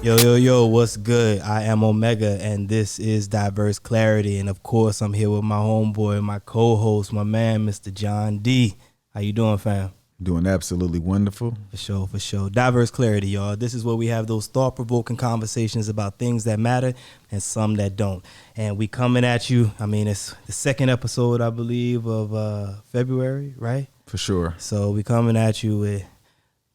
Yo, what's good? I am Omega, and this is Diverse Clarity. And of course, I'm here with my homeboy, my co-host, my man, Mr. John D. How you doing, fam? Doing absolutely wonderful. For sure. Diverse Clarity, y'all. This is where we have those thought-provoking conversations about things that matter and some that don't. And we coming at you. I mean, it's the second episode, I believe, of February, right? For sure. So we coming at you with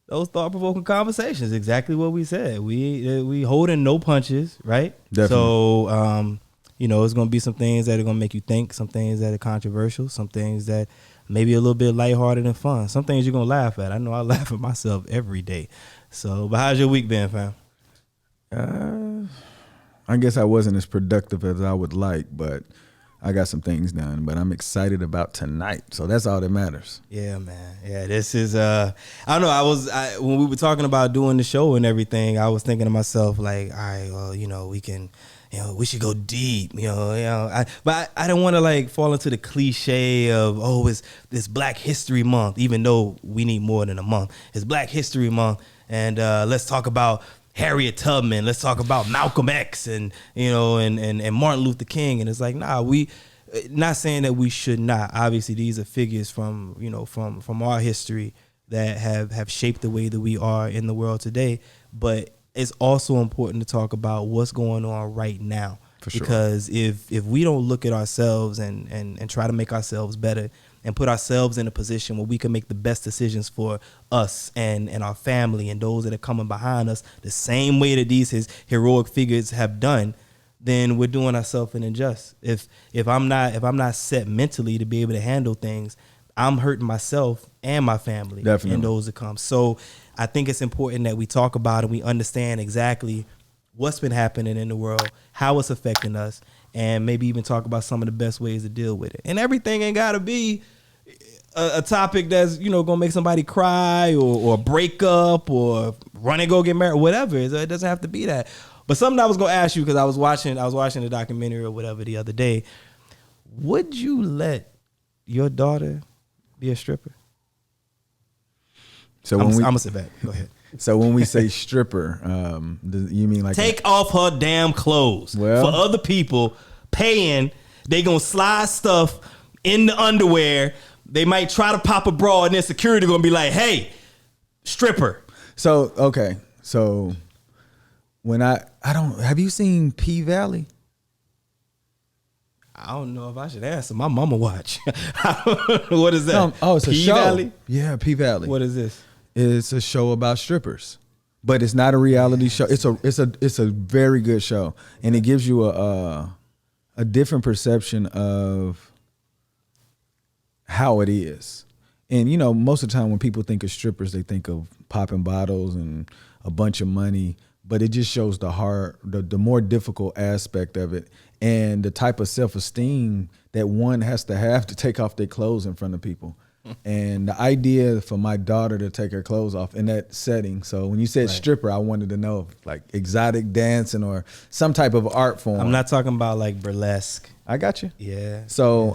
those thought-provoking conversations, exactly what we said. We holding no punches, right? Definitely. So, it's going to be some things that are going to make you think, some things that are controversial, some things that maybe a little bit lighthearted and fun. Some things you're going to laugh at. I know I laugh at myself every day. So, but how's your week been, fam? I guess I wasn't as productive as I would like, but I got some things done, but I'm excited about tonight. So that's all that matters. Yeah, man. Yeah, this is, I don't know. When we were talking about doing the show and everything, I was thinking to myself, like, all right, well, we can, we should go deep, but I don't want to like fall into the cliche of, it's Black History Month, even though we need more than a month. It's Black History Month. And let's talk about Harriet Tubman. Let's talk about Malcolm X and Martin Luther King. And it's like, nah, we not saying that we should not. Obviously, these are figures from our history that have shaped the way that we are in the world today. But it's also important to talk about what's going on right now. For sure. Because if we don't look at ourselves and try to make ourselves better and put ourselves in a position where we can make the best decisions for us and our family and those that are coming behind us the same way that these heroic figures have done, then we're doing ourselves an injustice. If I'm not set mentally to be able to handle things, I'm hurting myself and my family. Definitely. And those that come. So I think it's important that we talk about and we understand exactly what's been happening in the world, how it's affecting us, and maybe even talk about some of the best ways to deal with it. And everything ain't got to be a topic that's, gonna make somebody cry or break up or run and go get married, whatever. It doesn't have to be that. But something I was gonna ask you, because I was watching a documentary or whatever the other day. Would you let your daughter be a stripper? So I'm gonna sit back. Go ahead. So when we say stripper, you mean like take off her damn clothes for other people paying? They gonna slide stuff in the underwear. They might try to pop a bra, and then security gonna be like, "Hey, stripper." So okay, so when I don't have you seen P Valley? I don't know if I should answer. My mama watch. What is that? It's a show. Valley? Yeah, P Valley. What is this? It's a show about strippers, but it's not a reality show. It's a very good show, and it gives you a different perception of how it is. And most of the time when people think of strippers, they think of popping bottles and a bunch of money, but it just shows the more difficult aspect of it and the type of self-esteem that one has to take off their clothes in front of people. And the idea for my daughter to take her clothes off in that setting. So when you said stripper, I wanted to know like exotic dancing or some type of art form. I'm not talking about like burlesque. I got you. Yeah. So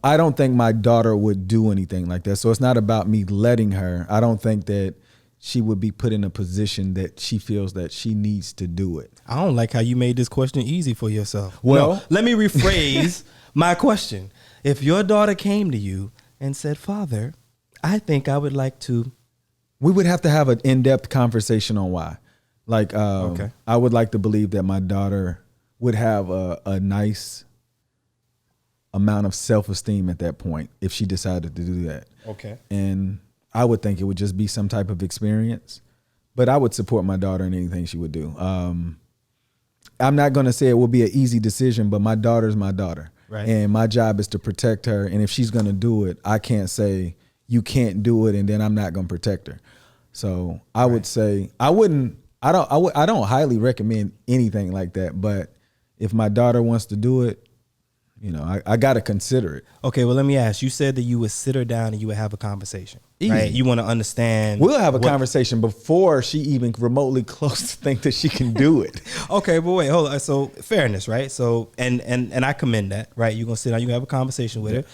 I don't think my daughter would do anything like that. So it's not about me letting her. I don't think that she would be put in a position that she feels that she needs to do it. I don't like how you made this question easy for yourself. Well, no, let me rephrase my question. If your daughter came to you and said, "Father, I think I would like to," we would have to have an in-depth conversation on why. Like, I would like to believe that my daughter would have a nice amount of self-esteem at that point if she decided to do that. Okay. And I would think it would just be some type of experience, but I would support my daughter in anything she would do. I'm not going to say it will be an easy decision, but my daughter's my daughter. Right. And my job is to protect her. And if she's going to do it, I can't say you can't do it and then I'm not going to protect her. So I would say I don't highly recommend anything like that. But if my daughter wants to do it, I got to consider it. Okay, well, let me ask. You said that you would sit her down and you would have a conversation. Easy. Right? You want to understand. We'll have a conversation before she even remotely close to think that she can do it. Okay, but wait, hold on. So fairness, right? So and I commend that, right? You're gonna sit down, you have a conversation with her.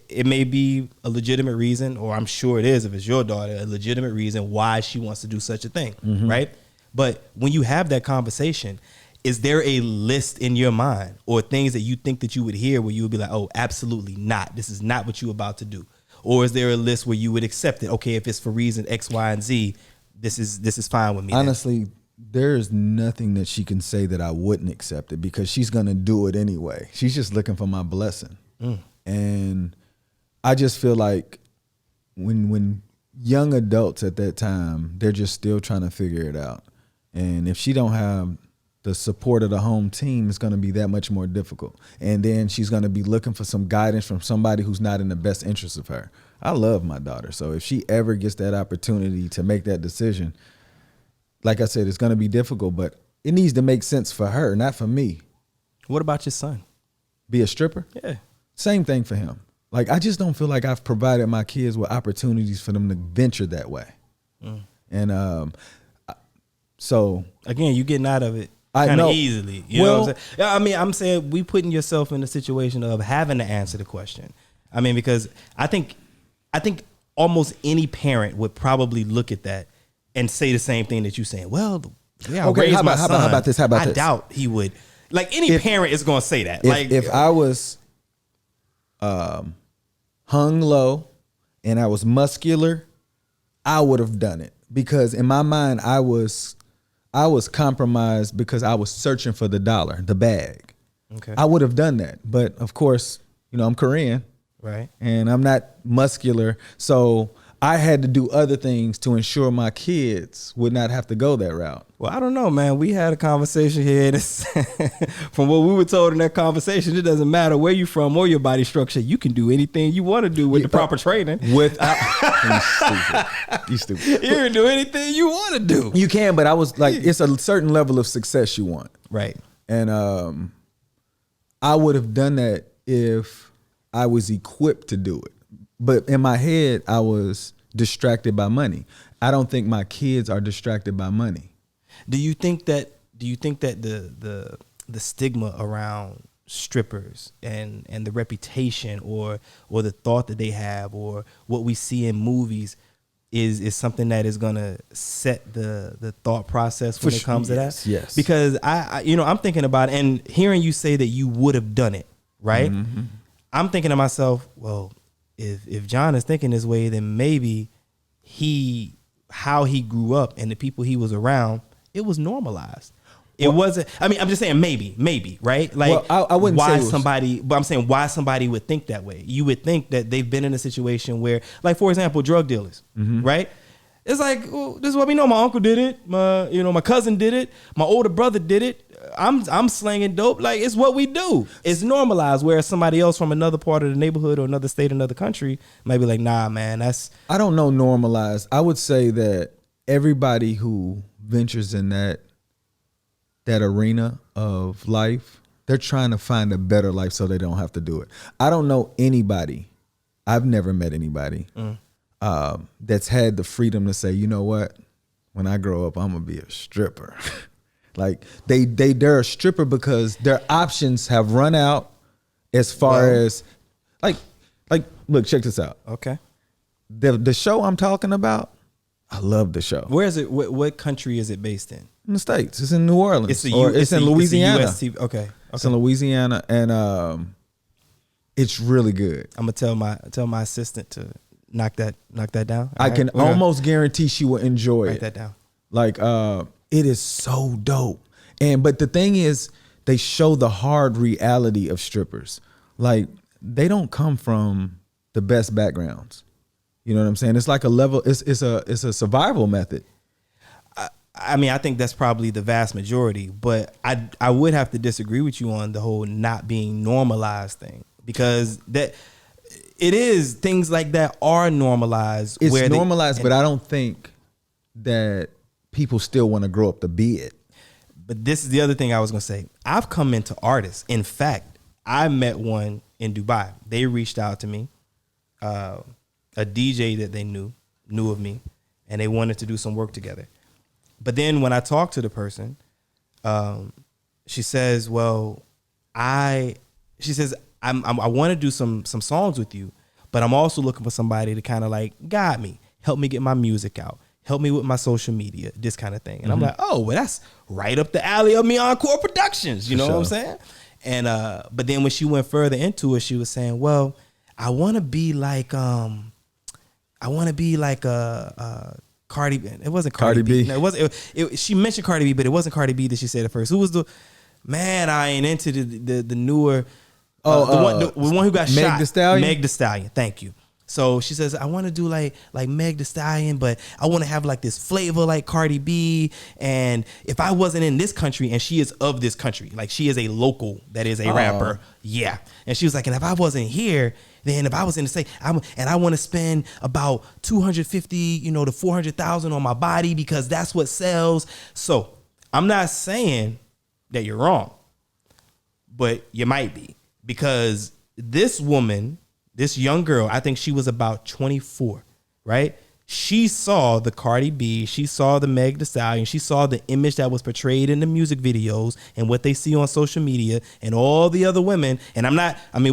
It may be a legitimate reason, or I'm sure it is if it's your daughter, a legitimate reason why she wants to do such a thing, right? But when you have that conversation, is there a list in your mind or things that you think that you would hear where you would be like, oh, absolutely not. This is not what you're about to do. Or is there a list where you would accept it? Okay, if it's for reason X, Y, and Z, this is fine with me. Honestly, there's nothing that she can say that I wouldn't accept it, because she's going to do it anyway. She's just looking for my blessing. And I just feel like when young adults at that time, they're just still trying to figure it out. And if she don't have the support of the home team, it's going to be that much more difficult. And then she's going to be looking for some guidance from somebody who's not in the best interest of her. I love my daughter. So if she ever gets that opportunity to make that decision, like I said, it's going to be difficult, but it needs to make sense for her, not for me. What about your son? Be a stripper? Yeah. Same thing for him. Like, I just don't feel like I've provided my kids with opportunities for them to venture that way. And so again, you getting out of it kind of easily. You know what I'm saying? I mean, I'm saying we putting yourself in a situation of having to answer the question. I mean, because I think almost any parent would probably look at that and say the same thing that you're saying. Well, yeah, okay, how about this? I doubt he would. Like, any parent is going to say that. If I was hung low and I was muscular, I would have done it, because in my mind I was compromised because I was searching for the dollar, the bag. Okay. I would have done that, but of course, I'm Korean, right? And I'm not muscular, so I had to do other things to ensure my kids would not have to go that route. Well, I don't know, man. We had a conversation here. From what we were told in that conversation, it doesn't matter where you're from or your body structure. You can do anything you want to do with the proper training. Without, you stupid. You can do anything you want to do. You can, but I was like, it's a certain level of success you want. Right. And I would have done that if I was equipped to do it. But in my head, I was distracted by money. I don't think my kids are distracted by money. Do you think that the stigma around strippers and the reputation or the thought that they have or what we see in movies is something that is gonna set the thought process when it comes to that? Yes. Because I'm thinking about it, and hearing you say that you would have done it, right? Mm-hmm. I'm thinking to myself, well, if John is thinking this way, then maybe how he grew up and the people he was around, it was normalized. It wasn't. I mean, I'm just saying maybe, right? Like, I wouldn't why say somebody, but I'm saying why somebody would think that way. You would think that they've been in a situation where, like, for example, drug dealers, right? It's like, well, this is what we know. My uncle did it. My cousin did it. My older brother did it. I'm slanging dope. Like, it's what we do. It's normalized. Whereas somebody else from another part of the neighborhood or another state, another country might be like, nah, man, I don't know normalized. I would say that everybody who ventures in that arena of life, they're trying to find a better life so they don't have to do it. I don't know anybody. I've never met anybody that's had the freedom to say, you know what? When I grow up, I'm gonna be a stripper. Like, they're a stripper because their options have run out as far as like look, check this out. Okay. The show I'm talking about, I love the show. Where is it? What country is it based in? In the States. It's in New Orleans. It's in Louisiana. Okay. It's in Louisiana, and it's really good. I'm gonna tell my assistant to knock that down. I can almost guarantee she will enjoy it. Write that down. Like, it is so dope. But the thing is, they show the hard reality of strippers. Like, they don't come from the best backgrounds. You know what I'm saying? It's like a level. It's a survival method. I mean, I think that's probably the vast majority, but I would have to disagree with you on the whole not being normalized thing, because that it is, things like that are normalized. It's normalized, but I don't think that people still want to grow up to be it. But this is the other thing I was going to say. I've come into artists. In fact, I met one in Dubai. They reached out to me, a DJ that they knew of me, and they wanted to do some work together. But then when I talked to the person, she says, well, I want to do some songs with you, but I'm also looking for somebody to kind of like guide me, help me get my music out, help me with my social media, this kind of thing. And I'm like, oh, well, that's right up the alley of Miancore Productions. You know what I'm saying? And but then when she went further into it, she was saying, well, I want to be like a Cardi B. It wasn't Cardi B. No, it wasn't. She mentioned Cardi B, but it wasn't Cardi B that she said at first. Who was the man? I ain't into the newer. The one who got shot. Meg Thee Stallion. Meg Thee Stallion. Thank you. So she says, I want to do like Meg Thee Stallion, but I want to have like this flavor like Cardi B. And if I wasn't in this country, and she is of this country, like she is a local that is a rapper. Yeah. And she was like, and if I wasn't here, then if I was in the state, and I want to spend about 250, to 400,000 on my body because that's what sells. So I'm not saying that you're wrong, but you might be, because this woman, this young girl, I think she was about 24, right? She saw the Cardi B, she saw the Meg Thee Stallion, she saw the image that was portrayed in the music videos and what they see on social media and all the other women. And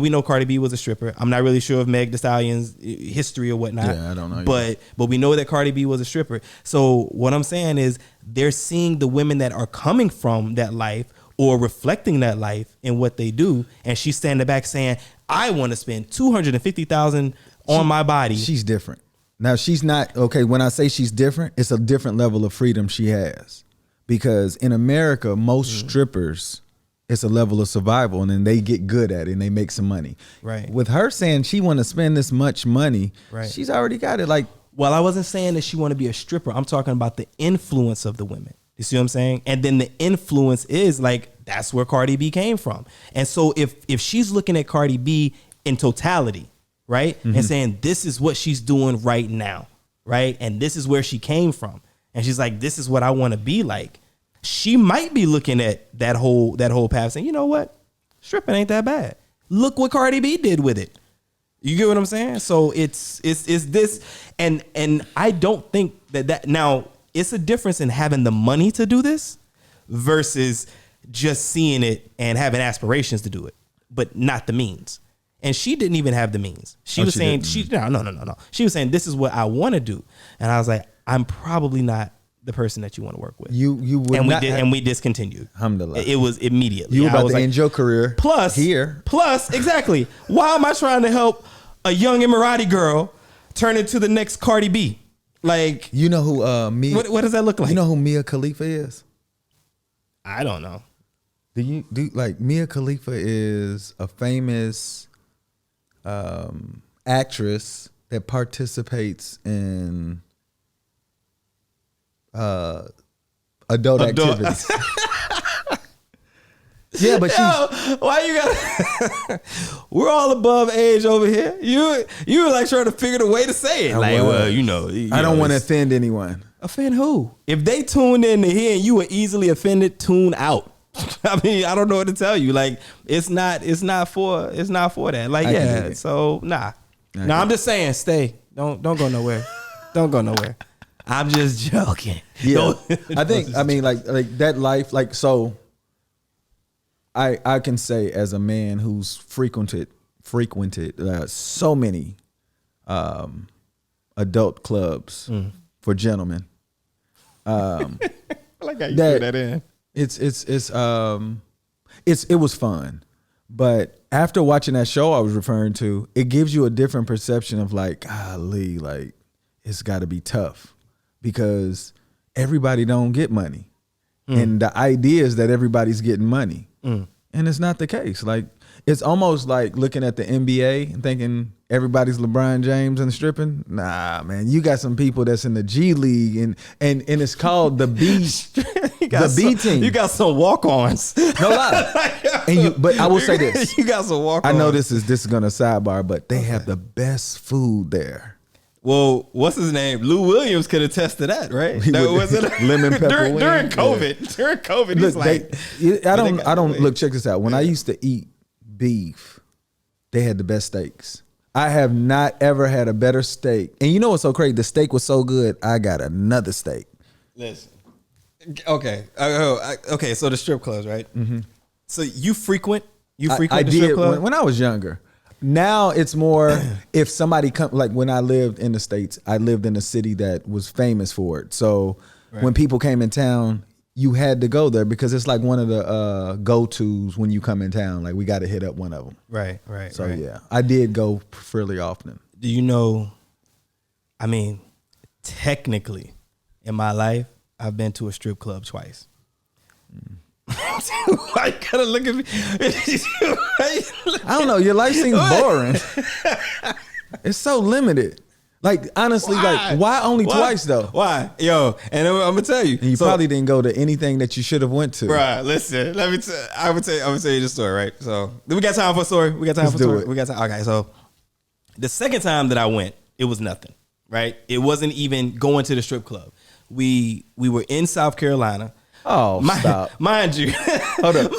we know Cardi B was a stripper. I'm not really sure of Meg Thee Stallion's history or whatnot. Yeah, I don't know. But we know that Cardi B was a stripper. So what I'm saying is they're seeing the women that are coming from that life or reflecting that life in what they do. And she's standing back saying, I want to spend $250,000 on my body. She's different. Now, she's not, okay, when I say she's different, it's a different level of freedom she has. Because in America, most strippers, it's a level of survival, and then they get good at it and they make some money. Right. With her saying she want to spend this much money, she's already got it. Like, well, I wasn't saying that she want to be a stripper. I'm talking about the influence of the women. You see what I'm saying? And then the influence is like, that's where Cardi B came from. And so if she's looking at Cardi B in totality, right? And saying this is what she's doing right now, right? And this is where she came from. And she's like, this is what I want to be like. She might be looking at that whole path saying, you know what? Stripping ain't that bad. Look what Cardi B did with it. You get what I'm saying? So it's this, and I don't think that now it's a difference in having the money to do this versus just seeing it and having aspirations to do it, but not the means. And she didn't even have the means. She was saying, no. She was saying, this is what I want to do. And I was like, I'm probably not the person that you want to work with. You would and not and we discontinued. Alhamdulillah. It was immediately. You were about to end your career. Plus, exactly. Why am I trying to help a young Emirati girl turn into the next Cardi B? Like, you know who Mia? What does that look like? You know who Mia Khalifa is? I don't know. Mia Khalifa is a famous actress that participates in adult activities. Yeah, but why you got? We're all above age over here. You were like trying to figure the way to say it. I don't want to offend anyone. Offend who? If they tuned in to hear and you were easily offended, tune out. I mean, I don't know what to tell you. Like, it's not for that. Like, so nah. No, I'm just saying, stay. Don't go nowhere. Don't go nowhere. I'm just joking. Yeah. Like that life, like, so I can say as a man who's frequented so many adult clubs for gentlemen. I like how you threw that in. It was fun, but after watching that show I was referring to, it gives you a different perception of like, golly, like it's got to be tough because everybody don't get money, and the idea is that everybody's getting money, and it's not the case. Like, it's almost like looking at the NBA and thinking everybody's LeBron James and stripping. Nah, man, you got some people that's in the G League and it's called the B team. You got some walk-ons. No lie. But I will say this. You got some walk-ons. I know this is gonna sidebar, but they have the best food there. Well, what's his name? Lou Williams could attest to that, right? Lemon pepper during COVID. Yeah. During COVID, look, I don't look. Check this out. When I used to eat beef, they had the best steaks. I have not ever had a better steak. And you know what's so crazy? The steak was so good, I got another steak. Listen. Okay. Okay. So the strip clubs, right? Mm-hmm. So you frequent the strip club? When I was younger. Now it's more if somebody come, like when I lived in the States, I lived in a city that was famous for it. So when people came in town, you had to go there because it's like one of the go-tos when you come in town. Like we got to hit up one of them. Right. So yeah, I did go fairly often. Do you know, I mean, technically in my life, I've been to a strip club twice. Why you gotta look at me? I don't know. Your life seems boring. It's so limited. Like honestly, like why only twice though? Why, yo? And I'm gonna tell you. And you probably didn't go to anything that you should have went to. Right. Listen, let me. I'm gonna tell you the story. Right. So we got time for a story. We got time for a story. We got time. Okay. So the second time that I went, it was nothing. Right. It wasn't even going to the strip club. We were in South Carolina. Oh, stop. Mind you. Hold up.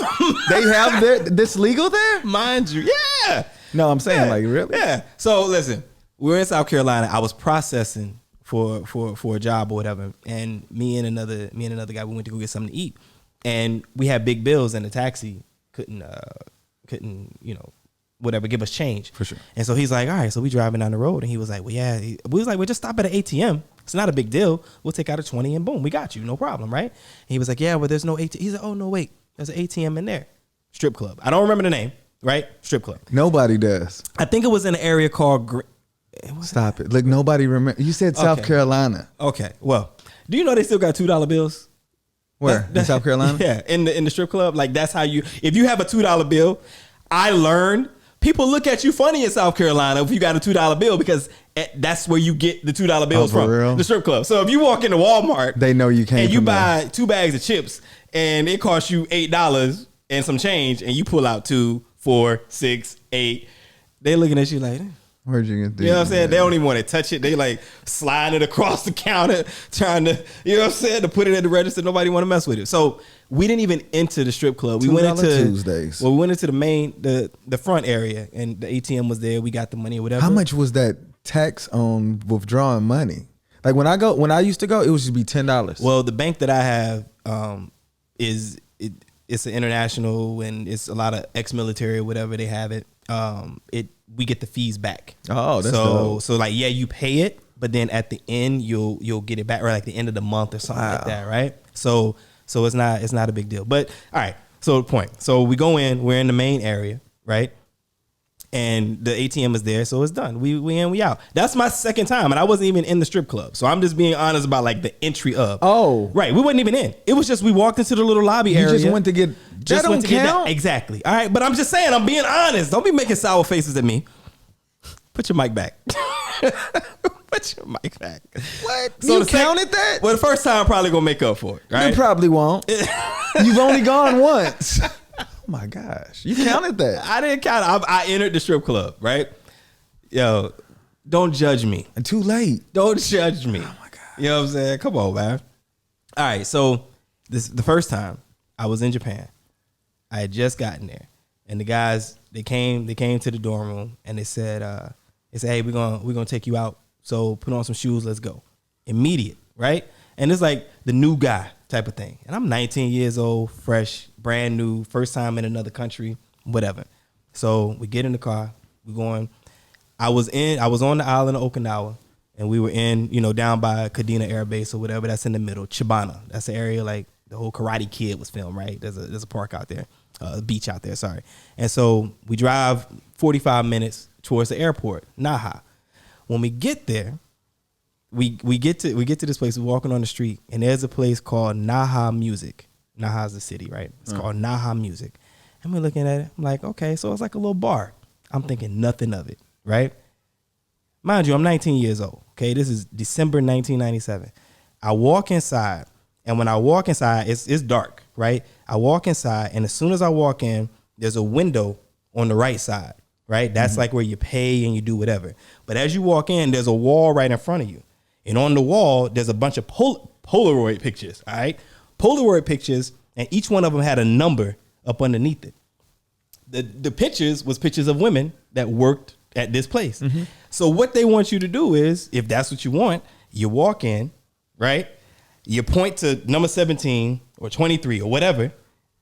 They have this legal there? Mind you. Yeah. No, I'm saying like really? Yeah. So listen, we were in South Carolina. I was processing for a job or whatever. And me and another guy, we went to go get something to eat. And we had big bills and the taxi couldn't, whatever, give us change. For sure. And so he's like, all right, so we driving down the road. And he was like, well, yeah. We was like, well, just stop at an ATM. It's not a big deal. We'll take out a 20 and boom, we got you. No problem, right? And he was like, yeah, but there's no ATM. He's like, oh, no, wait. There's an ATM in there. Strip club. I don't remember the name, right? Strip club. Nobody does. I think it was in an area called... Stop it. Look, nobody remember. You said South Carolina. Okay. Well, do you know they still got $2 bills? Where? In South Carolina? Yeah. In the strip club. Like that's how if you have a $2 bill, I learned people look at you funny in South Carolina if you got a $2 bill because that's where you get the $2 bills from. Real? The strip club. So if you walk into Walmart, they know you came and you from buy there. 2 bags of chips and it costs you $8 and some change and you pull out 2, 4, 6, 8. They looking at you like, where'd you get this? You know what I'm saying? They don't even want to touch it. They like sliding it across the counter, trying to, you know what I'm saying, to put it at the register. Nobody want to mess with it. So we didn't even enter the strip club. We went into Tuesdays. Well, we went into the main, the front area, and the ATM was there. We got the money or whatever. How much was that tax on withdrawing money? Like when I used to go, it would just be $10. Well, the bank that I have it's an international, and it's a lot of ex-military or whatever. They have it. We get the fees back. Oh, that's dope. So like, yeah, you pay it, but then at the end you'll get it back, or like the end of the month or something like that, right? So it's not a big deal. But all right, so the point. So we go in, we're in the main area, right? And the ATM is there, so it's done. We in, we out. That's my second time, and I wasn't even in the strip club. So I'm just being honest about like the entry of. Oh, right. We wasn't even in. It was just we walked into the little lobby area. You just went to get. That don't count. Exactly. All right, but I'm just saying. I'm being honest. Don't be making sour faces at me. Put your mic back. Put your mic back. What? So you counted that? Well, the first time I'm probably gonna make up for it. Right? You probably won't. You've only gone once. Oh my gosh. You counted that. I didn't count it. I entered the strip club, right? Yo, don't judge me. And too late. Don't judge me. Oh my God. You know what I'm saying? Come on, man. All right, so the first time I was in Japan, I had just gotten there. And the guys, they came to the dorm room and they said, hey, we're gonna take you out. So put on some shoes, let's go. Immediate, right? And it's like the new guy type of thing. And I'm 19 years old, fresh, brand new, first time in another country, whatever. So we get in the car, we're going. I was on the island of Okinawa, and we were in, down by Kadena Air Base or whatever. That's in the middle. Chibana. That's the area like the whole Karate Kid was filmed, right? There's a park out there, a beach out there, sorry. And so we drive 45 minutes towards the airport, Naha. When we get there, we get to this place. We're walking on the street, and there's a place called Naha Music. Naha's the city, right? It's called Naha Music. And we're looking at it. I'm like, okay, so it's like a little bar. I'm thinking nothing of it, right? Mind you, I'm 19 years old. Okay, this is December 1997. I walk inside, and when I walk inside, it's dark, right? I walk inside, and as soon as I walk in, there's a window on the right side, right? That's like where you pay and you do whatever. But as you walk in, there's a wall right in front of you. And on the wall, there's a bunch of Polaroid pictures, all right? Polaroid pictures, and each one of them had a number up underneath it. The pictures was pictures of women that worked at this place. Mm-hmm. So what they want you to do is, if that's what you want, you walk in, right? You point to number 17 or 23 or whatever,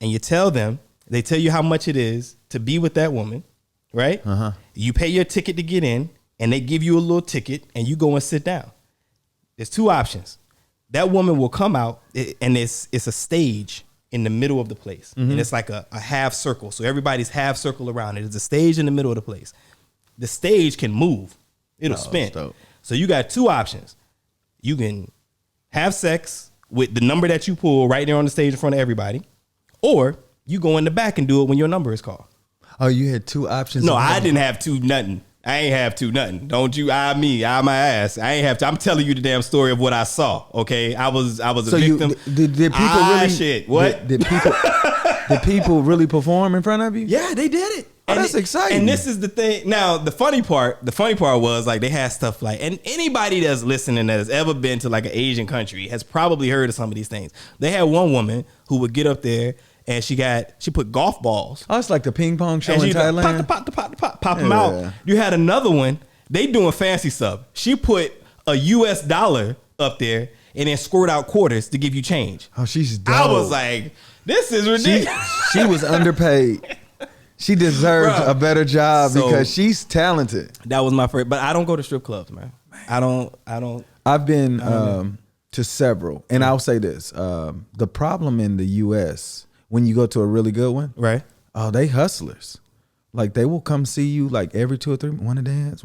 and you tell them, they tell you how much it is to be with that woman, right? You pay your ticket to get in, and they give you a little ticket, and you go and sit down. There's two options. That woman will come out, and it's a stage in the middle of the place, and it's like a half circle. So everybody's half circle around it. It's a stage in the middle of the place. The stage can move. It'll spin. So you got two options. You can have sex with the number that you pull right there on the stage in front of everybody, or you go in the back and do it when your number is called. Oh, you had two options? No, I didn't have two nothing. I ain't have two nothing. Don't you eye me, eye my ass. I ain't have to. I'm telling you the damn story of what I saw. Okay, I was a victim. Did people really? Shit. What? Did people really perform in front of you? Yeah, they did it. Oh, that's exciting. And this is the thing. Now, the funny part was like they had stuff like, and anybody that's listening that has ever been to like an Asian country has probably heard of some of these things. They had one woman who would get up there and she put golf balls. Oh, it's like the ping pong show in Thailand. Pop them out. You had another one. They doing fancy stuff. She put a US dollar up there and then squirt out quarters to give you change. Oh, she's dope. I was like, this is ridiculous. She was underpaid. She deserves a better job because she's talented. That was my first, but I don't go to strip clubs, man. I don't. I've been to several, and I'll say this: the problem in the U.S. when you go to a really good one, right? Oh, they hustlers. Like they will come see you like every 2 or 3. Want to dance?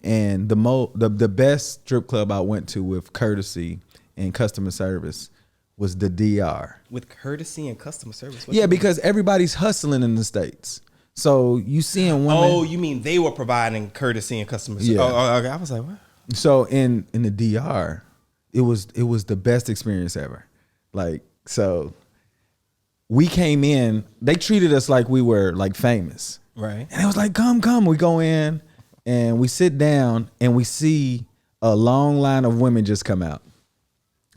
And the best strip club I went to with courtesy and customer service was the DR. With courtesy and customer service? Yeah, because everybody's hustling in the States. So you seeing women. Oh, you mean they were providing courtesy and customer service? Yeah. Oh, okay. I was like, what? So in the DR, it was the best experience ever. Like, so we came in, they treated us like we were like famous. Right. And it was like, come. We go in and we sit down and we see a long line of women just come out.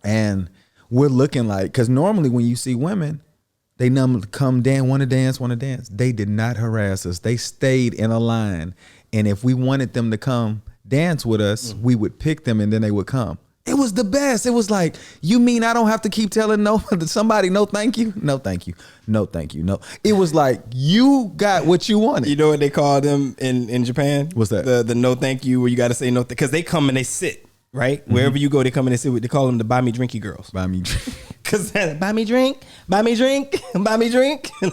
And we're looking like, because normally when you see women, they come down, want to dance. They did not harass us. They stayed in a line. And if we wanted them to come dance with us, we would pick them and then they would come. It was the best. It was like, you mean I don't have to keep telling somebody no thank you? No thank you. No thank you. No. It was like, you got what you wanted. You know what they call them in Japan? What's that? The no thank you, where you got to say no, because they come and they sit. Right? Wherever you go, they come and they sit. They call them the buy me drinky girls. Buy me drink. Because buy me drink.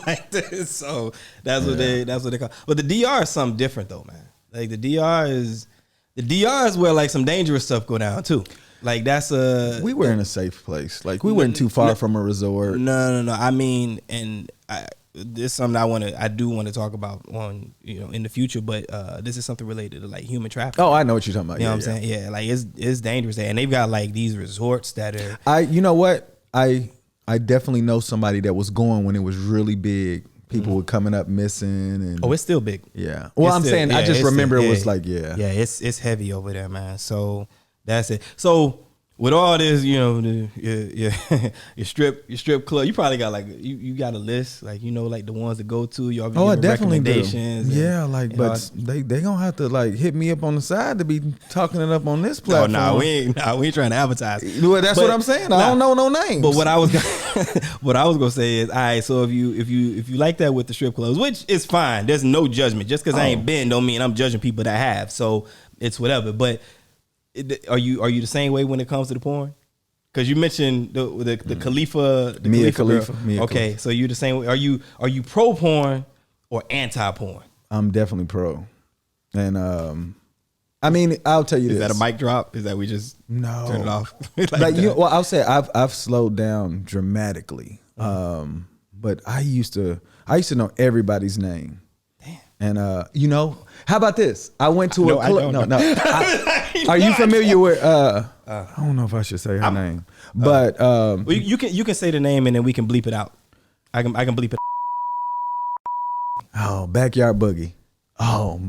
Like this. So that's what they call. But the DR is something different though, man. Like the DR is where like some dangerous stuff go down too. Like we were in a safe place. Like we weren't too far from a resort. No. I mean, and this is something I do want to talk about on, in the future, but this is something related to like human trafficking. Oh, I know what you're talking about. You know what I'm saying? Yeah, like it's dangerous there. And they've got like these resorts that are you know what? I definitely know somebody that was going when it was really big. People were coming up missing and it's still big. Yeah. Well, I just remember it was like, yeah. Yeah, it's heavy over there, man. So that's it. So with all this, your strip club, you probably got like you got a list, like like the ones to go to. You already I definitely recommendations. Do. Yeah, like, but they gonna have to like hit me up on the side to be talking it up on this platform. No, we ain't trying to advertise. Well, that's what I'm saying. I don't know no names. But what I was gonna say is, all right. So if you like that with the strip clubs, which is fine, there's no judgment. Just because I ain't been, don't mean I'm judging people that have. So it's whatever. But are you the same way when it comes to the porn? Because you mentioned the Khalifa, Mia Khalifa. Okay, so you the same way. Are you pro porn or anti porn? I'm definitely pro, and I mean, I'll tell you this. Is that a mic drop? Is that we just turn it off? I'll say I've slowed down dramatically, but I used to know everybody's name. And how about this? I went to a club. No. Are you familiar with? I don't know if I should say her name, but you can say the name and then we can bleep it out. I can bleep it. Oh, Backyard Boogie. Oh,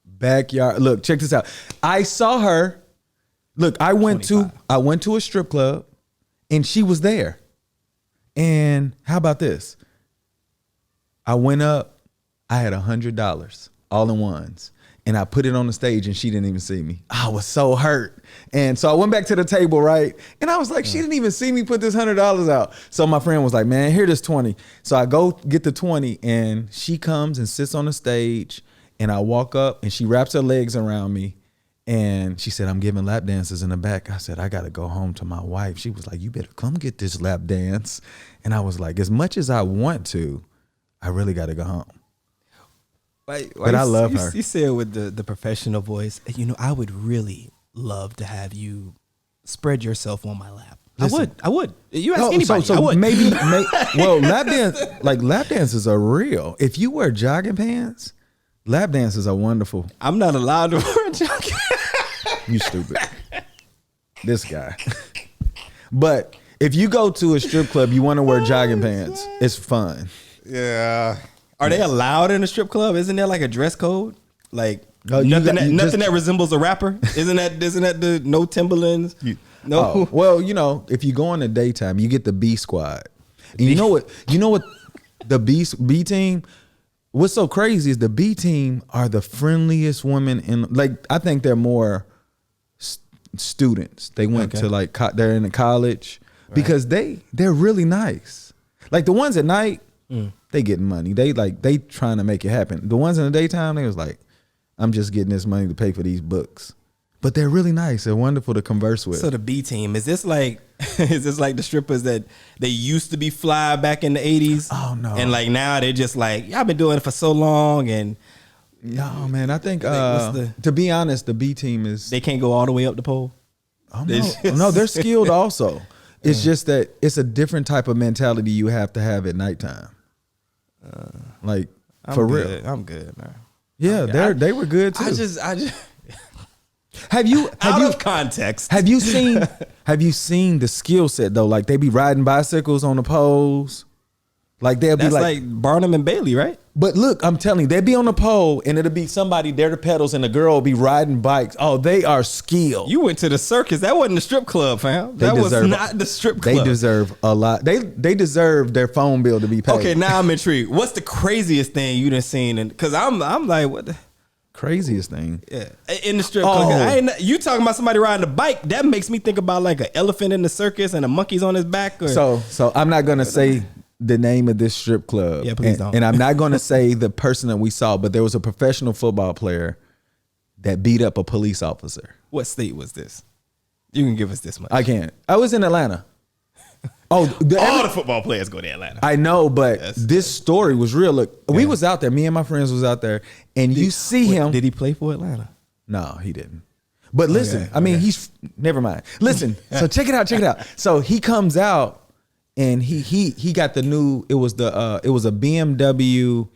Backyard. Look, check this out. I saw her. Look, I went to a strip club, and she was there. And how about this? I went up. I had $100 all in ones. and I put it on the stage and she didn't even see me. I was so hurt. And so I went back to the table, right? And I was like, she didn't even see me put this $100 out. So my friend was like, man, here this 20. So I go get the 20 and she comes and sits on the stage and I walk up and she wraps her legs around me and she said, I'm giving lap dances in the back. I said, I got to go home to my wife. She was like, you better come get this lap dance. And I was like, as much as I want to, I really got to go home. But I love her. You say it with the professional voice. You know, I would really love to have you spread yourself on my lap. Listen, I would. You ask anybody, I would. Well, lap dances are real. If you wear jogging pants, lap dances are wonderful. I'm not allowed to wear jogging. You stupid. This guy. But if you go to a strip club, you want to wear jogging pants. It's fun. Yeah. Are they allowed in a strip club? Isn't there like a dress code? Like nothing that resembles a rapper? Isn't that the no Timberlands? No. Oh, well, you know, if you go in the daytime, you get the B squad. And you know what the B team, what's so crazy is the B team are the friendliest women in, like, I think they're more students. They went to like they're in college because they're really nice. Like the ones at night, they getting money. They trying to make it happen. The ones in the daytime, they was like, I'm just getting this money to pay for these books. But they're really nice. They're wonderful to converse with. So the B team, is this like the strippers that they used to be fly back in the 80s? Oh no. And like now they're just like, y'all been doing it for so long and no, man. I think to be honest, the B team is they can't go all the way up the pole. Oh no, they're skilled also. It's just that it's a different type of mentality you have to have at nighttime. Real. I'm good, man. Yeah, they were good too. I just Have you of context. Have you seen the skill set though? Like they be riding bicycles on the poles. Like they'll be like Barnum and Bailey, right? But look, I'm telling you, they'll be on the pole and it'll be somebody there to pedals and the girl will be riding bikes. Oh, they are skilled. You went to the circus. That wasn't the strip club, fam. That was not the strip club. They deserve a lot. They deserve their phone bill to be paid. Okay, now I'm intrigued. What's the craziest thing you done seen? Because I'm like, what the craziest thing? Yeah, in the strip club. You talking about somebody riding a bike? That makes me think about like an elephant in the circus and a monkey's on his back. So I'm not gonna say the name of this strip club. Yeah, please don't. And I'm not gonna say the person that we saw, but there was a professional football player that beat up a police officer. What state was this? You can give us this much. I can't. I was in Atlanta. All the football players go to Atlanta. I know, but this story was real. Look, we was out there. Me and my friends was out there, and you see him. Did he play for Atlanta? No, he didn't. But listen, I mean, he's never mind. Listen, so check it out. So he comes out, and he got the new. It was a BMW,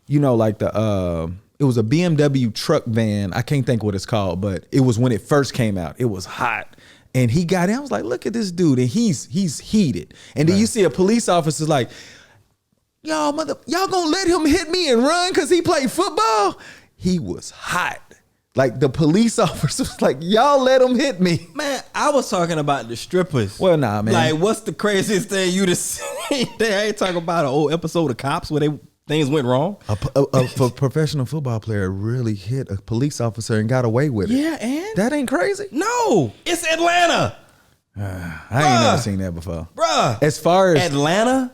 you know, like it was a BMW truck van. I can't think what it's called, but it was when it first came out. It was hot. And he got in. I was like, look at this dude. And he's heated. And then you see a police officer like, y'all gonna let him hit me and run because he played football? He was hot. Like the police officer was like, y'all let him hit me. Man, I was talking about the strippers. Well, nah, man. Like, what's the craziest thing you just seen? I ain't talking about an old episode of Cops where things went wrong. A professional football player really hit a police officer and got away with it. Yeah, and? That ain't crazy? No, it's Atlanta. I ain't never seen that before. Bruh. As far as Atlanta?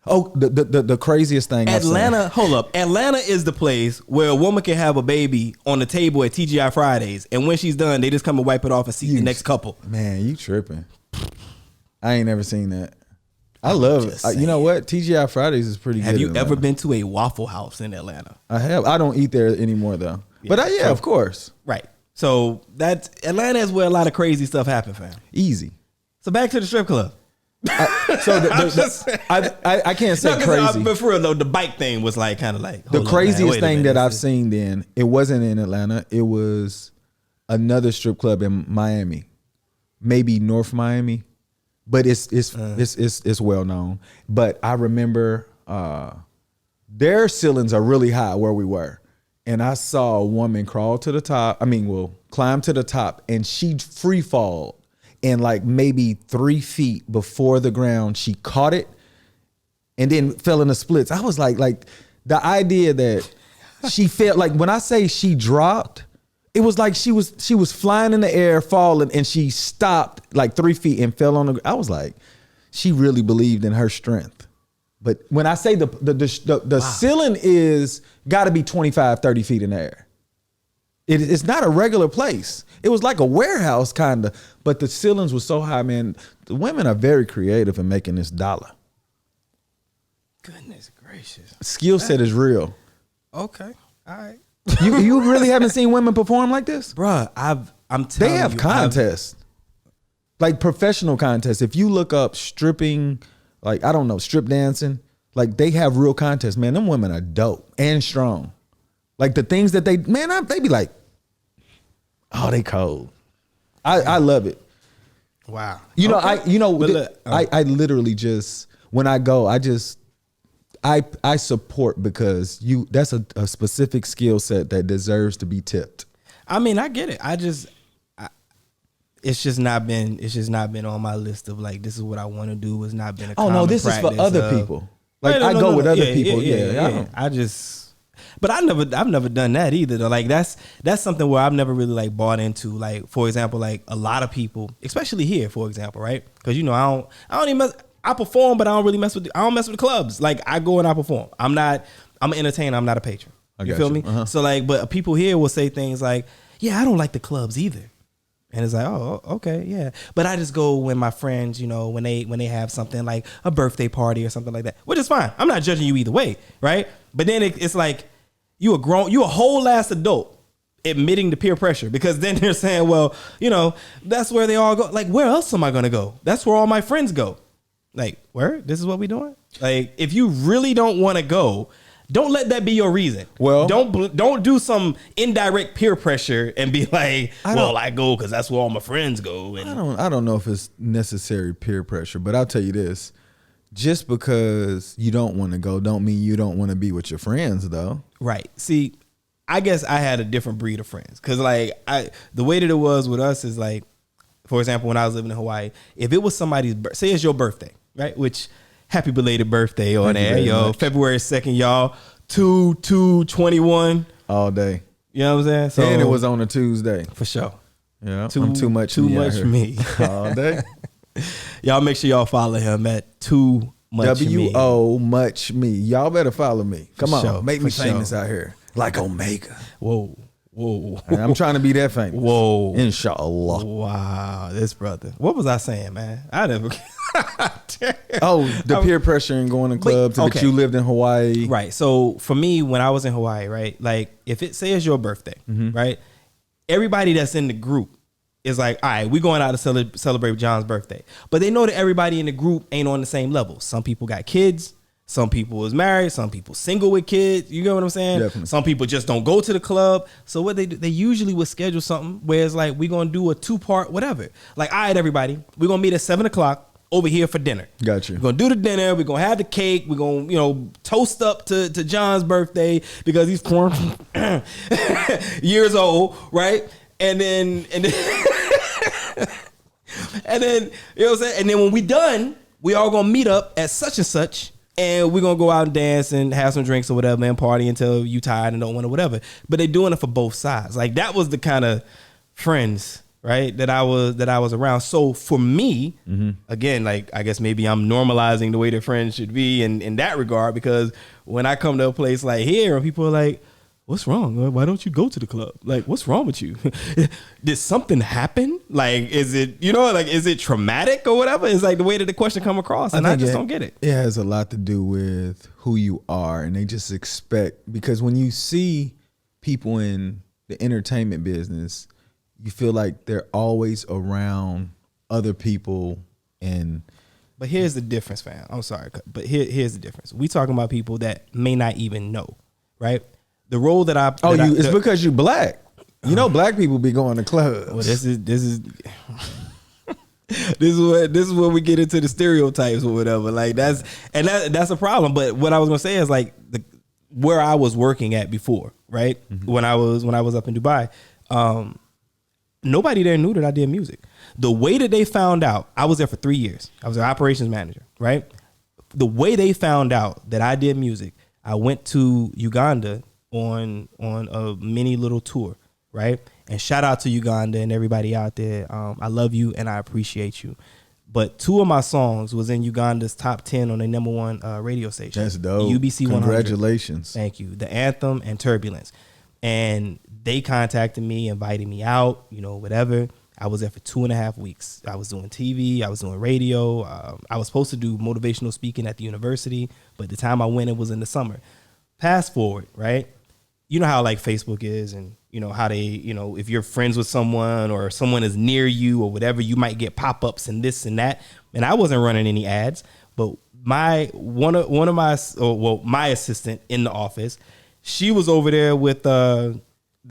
Oh, the craziest thing Atlanta, hold up. Atlanta is the place where a woman can have a baby on the table at TGI Fridays, and when she's done, they just come and wipe it off and see the next couple. Man, you tripping. I ain't never seen that. I love it. You know what? TGI Fridays is pretty good. Have you ever been to a Waffle House in Atlanta? I have. I don't eat there anymore though. Yeah. But of course. Right. So Atlanta is where a lot of crazy stuff happens, fam. Easy. So back to the strip club. I can't say crazy. But for real though, the bike thing was like kind of like the craziest thing that I've seen. Then it wasn't in Atlanta. It was another strip club in Miami, maybe North Miami. But it's well known. But I remember their ceilings are really high where we were. And I saw a woman climb to the top, and she free fall. And like maybe 3 feet before the ground, she caught it and then fell in the splits. I was like the idea that She felt like, when I say she dropped, it was like she was flying in the air, falling, and she stopped like 3 feet and fell on the. I was like, she really believed in her strength. But when I say the ceiling is got to be 25, 30 feet in the air. It's not a regular place. It was like a warehouse kind of, but the ceilings were so high, man. The women are very creative in making this dollar. Goodness gracious. Skill set is real. Okay. All right. You really haven't seen women perform like this? Bruh, I'm telling you. They have contests. Like professional contests. If you look up stripping, like, I don't know, strip dancing, like they have real contests. Man, them women are dope and strong. Like the things that they be like, oh, they cold. I love it. Wow. I literally just, when I go, I support, because that's a specific skill set that deserves to be tipped. I mean, I get it. It's just not been on my list of like, this is what I want to do. It's not been a common this is for other people. Like I go with other people. Yeah. But I've never done that either though. Like that's something where I've never really like bought into. Like, for example, like a lot of people, especially here, for example, right? Because I don't even mess. I perform, but I don't really mess with the clubs. Like I go and I perform. I'm an entertainer. I'm not a patron. You feel me? Uh-huh. So like, but people here will say things like, yeah, I don't like the clubs either. And it's like, oh, okay, yeah. But I just go when my friends, when they have something like a birthday party or something like that, which is fine. I'm not judging you either way, right? But then it's like you a whole ass adult admitting to peer pressure, because then they're saying, well, that's where they all go. Like, where else am I gonna go? That's where all my friends go. Like, where? This is what we doing? Like, if you really don't want to go, don't let that be your reason. Well, don't do some indirect peer pressure and be like, I go because that's where all my friends go. And I don't know if it's necessary peer pressure, but I'll tell you this: just because you don't want to go, don't mean you don't want to be with your friends, though. Right. See, I guess I had a different breed of friends, because like the way that it was with us is like, for example, when I was living in Hawaii, if it was somebody's say it's your birthday, right? Which, happy belated birthday on there, yo. February 2nd, y'all. 2/2/21. All day. You know what I'm saying? So, and it was on a Tuesday. For sure. Yeah. I'm too much me. All day. Y'all make sure y'all follow him at Too Much Me. WO Much Me. Y'all better follow me. Come on. Sure. Make me famous out here. Like OMEHGA. Whoa. I'm trying to be that famous. Whoa. Inshallah. Wow. This brother. What was I saying, man? I never. The peer pressure and going to clubs. That you lived in Hawaii. Right. So for me, when I was in Hawaii, right, like if it say it's your birthday, right, everybody that's in the group is like, all right, we're going out to celebrate John's birthday. But they know that everybody in the group ain't on the same level. Some people got kids. Some people is married. Some people single with kids. You get what I'm saying? Definitely. Some people just don't go to the club. So what they do, they usually would schedule something where it's like, we're going to do a 2-part whatever. Like, all right, everybody, we're going to meet at 7:00 over here for dinner. Got you. We're going to do the dinner. We're going to have the cake. We're going to, toast up to John's birthday because he's 4 years old, right? And then, and then, you know what I'm saying? And then when we done, we all going to meet up at such and such. And we're going to go out and dance and have some drinks or whatever and party until you tired and don't want to whatever. But they're doing it for both sides. Like, that was the kind of friends, right, that I was around. So for me, again, like, I guess maybe I'm normalizing the way that friends should be in that regard, because when I come to a place like here and people are like, what's wrong? Why don't you go to the club? Like, what's wrong with you? Did something happen? Like, is it, is it traumatic or whatever? It's like the way that the question come across, and I just don't get it. It has a lot to do with who you are, and they just expect, because when you see people in the entertainment business, you feel like they're always around other people. But here's the difference, fam. I'm sorry, but here's the difference. We talking about people that may not even know, right? The role that I it's because you black. Black people be going to clubs. Well, this is this is where we get into the stereotypes or whatever. Like that's a problem. But what I was gonna say is like where I was working at before, right? When I was up in Dubai, nobody there knew that I did music. The way that they found out, I was there for 3 years. I was an operations manager, right? The way they found out that I did music, I went to Uganda on a mini little tour, right? And shout out to Uganda and everybody out there. I love you and I appreciate you. But 2 of my songs was in Uganda's top 10 on the #1 radio station. That's dope. UBC 100. Congratulations. Thank you. The Anthem and Turbulence. And they contacted me, invited me out, whatever. I was there for 2.5 weeks. I was doing TV. I was doing radio. I was supposed to do motivational speaking at the university, but the time I went, it was in the summer. Fast forward, right? You know how like Facebook is, and how they, if you're friends with someone or someone is near you or whatever, you might get pop-ups and this and that. And I wasn't running any ads, but my assistant in the office, she was over there with the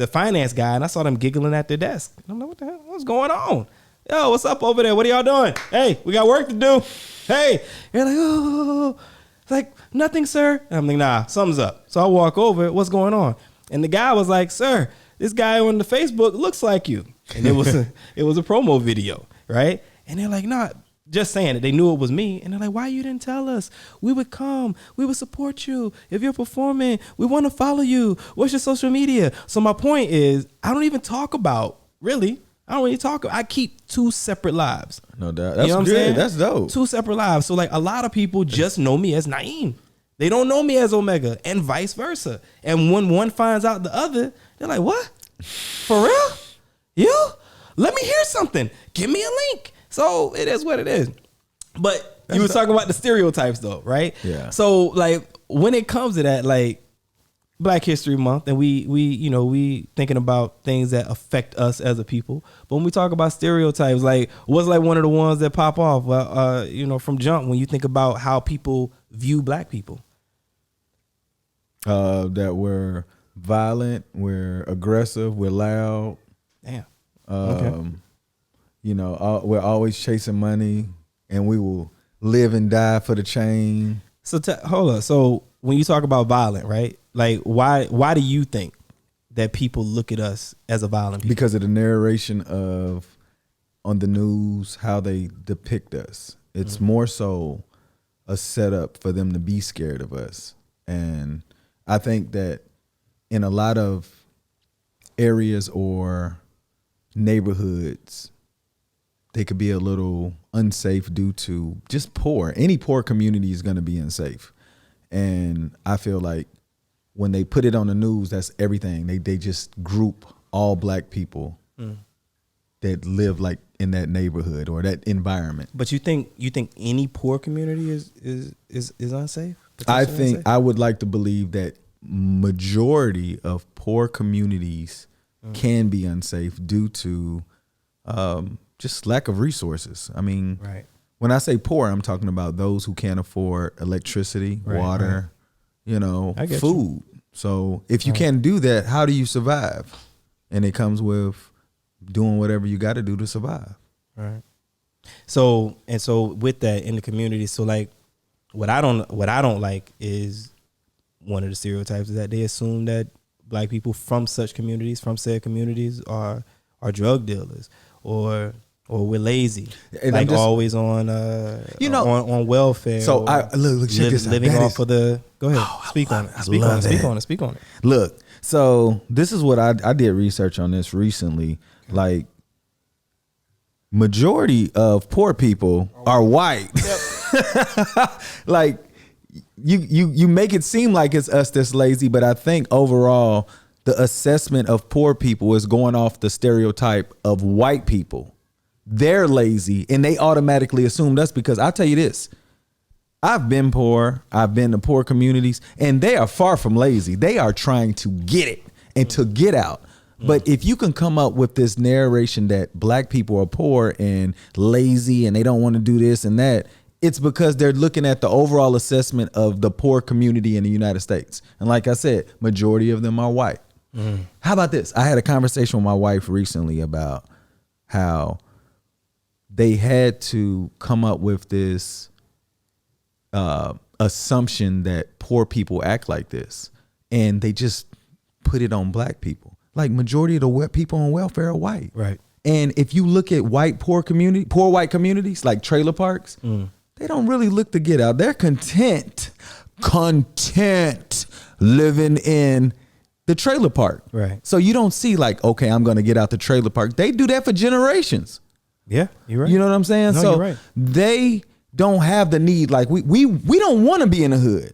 finance guy, and I saw them giggling at their desk. And I'm like, what the hell? What's going on? Yo, what's up over there? What are y'all doing? Hey, we got work to do. Hey. You're like, oh, like, nothing, sir. And I'm like, nah, something's up. So I walk over, what's going on? And the guy was like, sir, this guy on the Facebook looks like you. And it was a promo video, right? And they're like, nah, just saying it. They knew it was me. And they're like, why you didn't tell us? We would come. We would support you. If you're performing, we want to follow you. What's your social media? So my point is, I don't even talk about, really, I keep 2 separate lives. No doubt. That's good. That's dope. 2 separate lives. So like a lot of people just know me as Naeem. They don't know me as Omega, and vice versa. And when one finds out the other, they're like, what? For real? You? Let me hear something. Give me a link. So it is what it is. But you were talking about the stereotypes though, right? Yeah. So like when it comes to that, like Black History Month, and we thinking about things that affect us as a people. But when we talk about stereotypes, like what's like one of the ones that pop off, from jump when you think about how people view Black people? That we're violent, we're aggressive, we're loud. Damn. Okay. We're always chasing money, and we will live and die for the chain. So hold on. So when you talk about violent, right? Like why do you think that people look at us as a violent people? Because of the narration on the news, how they depict us. It's more so a setup for them to be scared of us. And I think that in a lot of areas or neighborhoods, they could be a little unsafe due to just poor. Any poor community is going to be unsafe. And I feel like when they put it on the news, that's everything. They just group all Black people that live like in that neighborhood or that environment. But you think any poor community is unsafe? I think I would like to believe that majority of poor communities can be unsafe due to just lack of resources. I mean, right. When I say poor, I'm talking about those who can't afford electricity, water, food. So if you can't do that, how do you survive? And it comes with doing whatever you got to do to survive. Right. So with that in the community, so like what I don't like is one of the stereotypes is that they assume that Black people from said communities are drug dealers or we're lazy, and like always on on welfare. So look check this out. Living off of the. Go ahead, speak on it. Look, so this is what I did research on this recently. Like, majority of poor people are white. Yep. Like, you make it seem like it's us that's lazy, but I think overall the assessment of poor people is going off the stereotype of white people. They're lazy and they automatically assumed us, because I'll tell you this. I've been poor. I've been to poor communities, and they are far from lazy. They are trying to get it and to get out. But if you can come up with this narration that Black people are poor and lazy and they don't want to do this and that, it's because they're looking at the overall assessment of the poor community in the United States. And like I said, majority of them are white. How about this? I had a conversation with my wife recently about how they had to come up with this assumption that poor people act like this, and they just put it on Black people. Like, majority of the people on welfare are white, right? And if you look at poor white communities like trailer parks, they don't really look to get out. They're content living in the trailer park. Right. So you don't see like, okay, I'm going to get out the trailer park. They do that for generations. Yeah, you're right. You know what I'm saying? No, so you're right. they don't have the need. Like we don't want to be in the hood.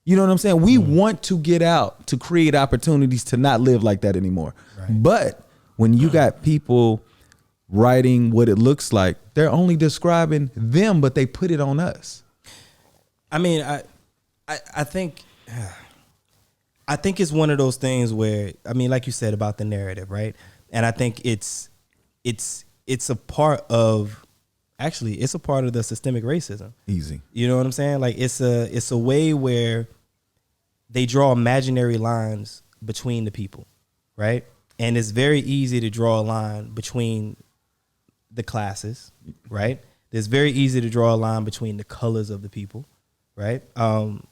You know what I'm saying? We want to get out to create opportunities to not live like that anymore. Right. But when you got people writing what it looks like, they're only describing them, but they put it on us. I mean, I think it's one of those things where, I mean, like you said about the narrative, right? And I think it's a part of, actually, it's a part of the systemic racism. Easy. You know what I'm saying? Like it's a way where they draw imaginary lines between the people, right? And it's very easy to draw a line between the classes, right? It's very easy to draw a line between the colors of the people, right?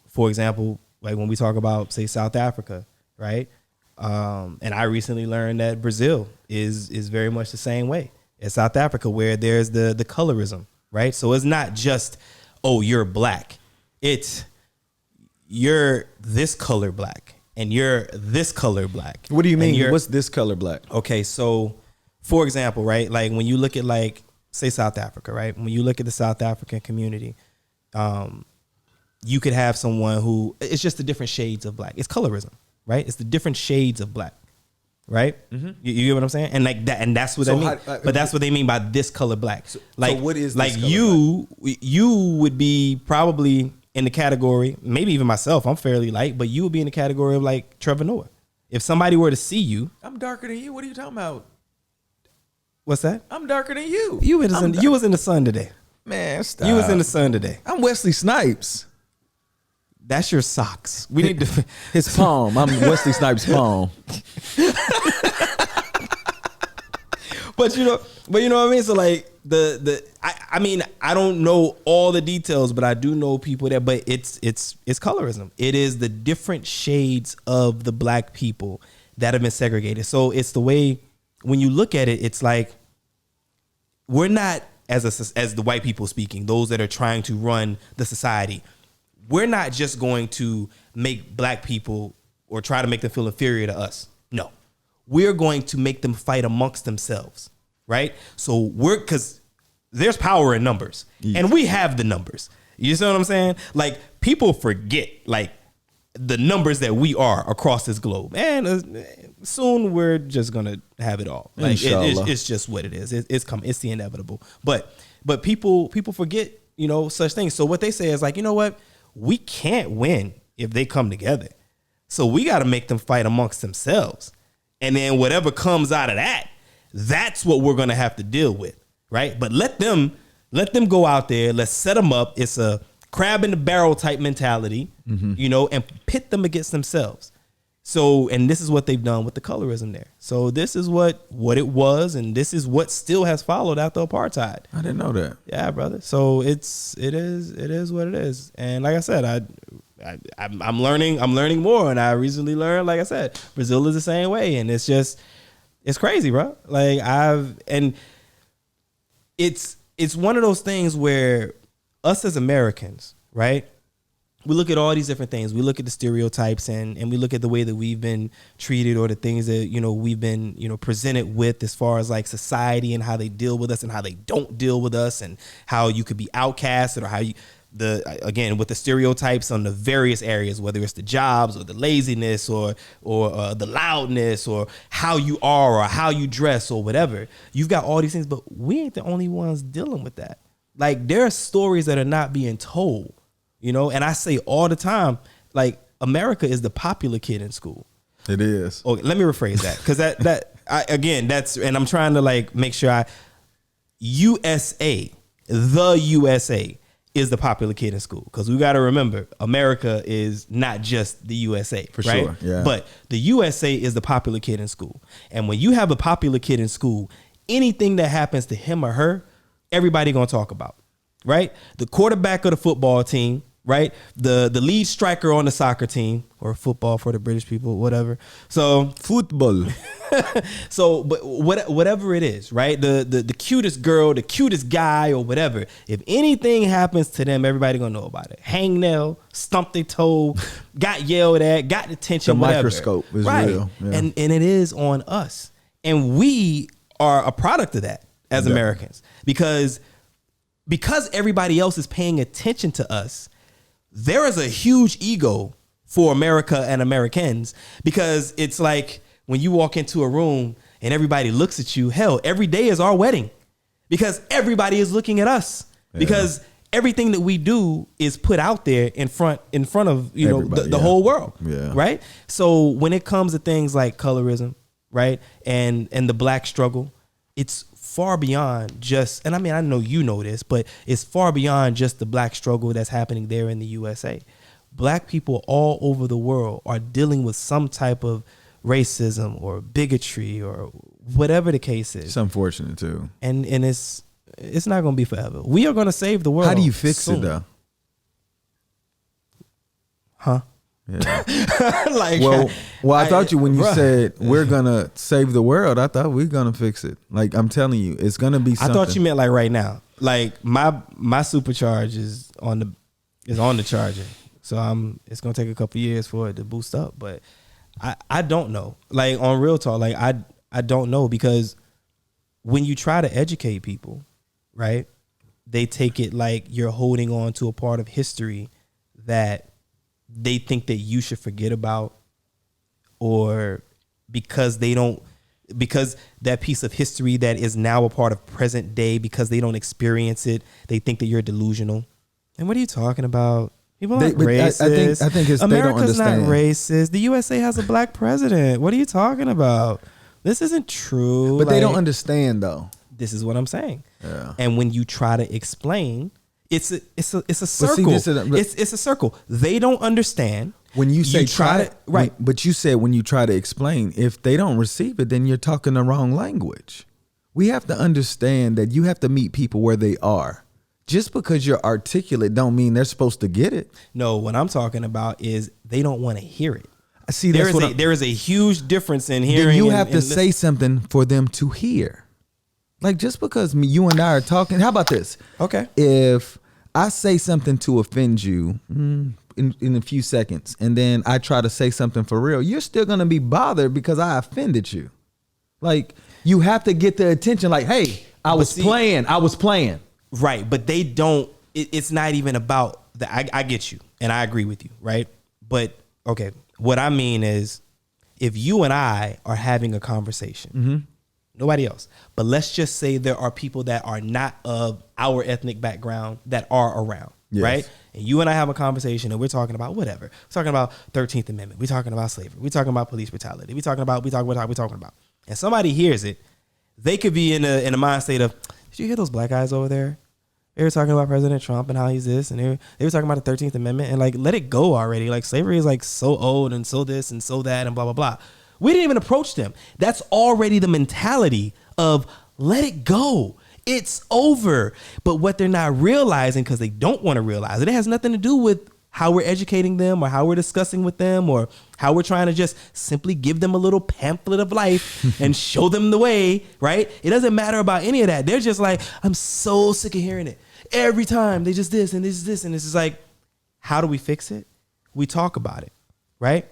For example, like when we talk about, say, South Africa, right? And I recently learned that Brazil is very much the same way as South Africa, where there's the colorism, right? So it's not just, oh, you're black. It's you're this color black and you're this color black. What do you mean? What's this color black? Okay, so for example, right? Like when you look at, like, say, South Africa, right? When you look at the South African community, you could have someone who, it's just the different shades of black. It's colorism, right? It's the different shades of black, right? Mm-hmm. You get what I'm saying? And like that, and that's what I mean. But that's what they mean by this color black. So what is this like color black? You would be probably in the category, maybe even myself, I'm fairly light, but you would be in the category of like Trevor Noah. If somebody were to see you, I'm darker than you. What are you talking about? What's that? I'm darker than you. You was in the sun today. Man, stop. You was in the sun today. I'm Wesley Snipes. That's your socks. We need to his palm. I'm Wesley Snipes' palm. But you know what I mean? So like I mean, I don't know all the details, but I do know people that, but it's colorism. It is the different shades of the black people that have been segregated. So it's the way, when you look at it, it's like, we're not, as the white people speaking, those that are trying to run the society, we're not just going to make black people or try to make them feel inferior to us. No, we're going to make them fight amongst themselves, right? So because there's power in numbers, and we have the numbers. You see what I'm saying? Like, people forget, like, the numbers that we are across this globe, and soon we're just gonna have it all. Like, it's just what it is. It's coming. It's the inevitable. But people forget, you know, such things. So what they say is like, you know what? We can't win if they come together. So we got to make them fight amongst themselves. And then whatever comes out of that, that's what we're going to have to deal with. Right. But let them go out there. Let's set them up. It's a crab in the barrel type mentality, you know, and pit them against themselves. So, and this is what they've done with the colorism there. So this is what it was, and this is what still has followed after apartheid. I didn't know that. Yeah, brother. So it is what it is. And like I said, I'm learning more, and I recently learned, like I said, Brazil is the same way, and it's crazy, bro. Like it's one of those things where us as Americans, right? We look at all these different things. We look at the stereotypes and we look at the way that we've been treated, or the things that, you know, we've been, you know, presented with as far as like society and how they deal with us and how they don't deal with us, and how you could be outcasted, or how you, again, with the stereotypes on the various areas, whether it's the jobs or the laziness or the loudness or how you are or how you dress or whatever. You've got all these things, but we ain't the only ones dealing with that. Like, there are stories that are not being told. You know, and I say all the time, like, America is the popular kid in school. It is. Okay, let me rephrase that, because that's, and I'm trying to like make sure USA is the popular kid in school, because we got to remember, America is not just the USA, for right? Sure. Yeah. But the USA is the popular kid in school, and when you have a popular kid in school, anything that happens to him or her, everybody gonna talk about, right? The quarterback of the football team right? The lead striker on the soccer team, or football for the British people, whatever. So football. So, but whatever it is, right? The cutest girl, the cutest guy, or whatever. If anything happens to them, everybody gonna know about it. Hangnail, stumped their toe, got yelled at, got detention. The whatever. microscope is right. real, yeah. And it is on us, and we are a product of that as Americans, because everybody else is paying attention to us. There is a huge ego for America and Americans, because it's like when you walk into a room and everybody looks at you, hell, every day is our wedding, because everybody is looking at us, because everything that we do is put out there in front of, you know, the whole world. Yeah. Right. So when it comes to things like colorism, right, and the black struggle, it's far beyond just, and I mean, I know you know this, but it's far beyond just the black struggle that's happening there in the USA. Black people all over the world are dealing with some type of racism or bigotry or whatever the case is. It's unfortunate too. And it's not going to be forever. We are going to save the world. How do you fix soon. it though? Huh? Yeah. Like, well, I thought when you said we're gonna save the world, I thought we're gonna fix it. Like, I'm telling you, it's gonna be something. I thought you meant like right now. Like my supercharge is on the charger, so it's gonna take a couple years for it to boost up. But I don't know. Like, on real talk, like I don't know, because when you try to educate people, right, they take it like you're holding on to a part of history that they think that you should forget about, or because that piece of history that is now a part of present day, because they don't experience it, they think that you're delusional. And what are you talking about? People aren't racist. I think it's, America's they don't understand. not racist. The USA has a black president. What are you talking about? This isn't true. But they don't understand though. This is what I'm saying. Yeah. And when you try to explain, it's a circle. It's a circle. They don't understand. When you say right. But you said when you try to explain, if they don't receive it, then you're talking the wrong language. We have to understand that you have to meet people where they are. Just because you're articulate don't mean they're supposed to get it. No, what I'm talking about is they don't want to hear it. See, there is a huge difference in hearing. Then you have to say something for them to hear. Like, just because you and I are talking, how about this? Okay. If I say something to offend you in a few seconds, and then I try to say something for real, you're still going to be bothered because I offended you. Like, you have to get the attention. Like, hey, I was playing. Right. But they don't, it's not even about that. I get you. And I agree with you. Right. But okay. What I mean is, if you and I are having a conversation, nobody else, but let's just say there are people that are not of our ethnic background that are around, right? And you and I have a conversation and we're talking about whatever. We're talking about 13th Amendment. We're talking about slavery. We're talking about police brutality. We're talking about. And somebody hears it, they could be in a mind state of, did you hear those black guys over there? They were talking about President Trump and how he's this, and they were talking about the 13th Amendment, and like, let it go already. Like, slavery is like so old and so this and so that and blah, blah, blah. We didn't even approach them. That's already the mentality of let it go. It's over. But what they're not realizing, because they don't want to realize it, has nothing to do with how we're educating them or how we're discussing with them or how we're trying to just simply give them a little pamphlet of life and show them the way, right? It doesn't matter about any of that. They're just like, I'm so sick of hearing it. Every time they just this and this is this. And this is like, how do we fix it? We talk about it, right?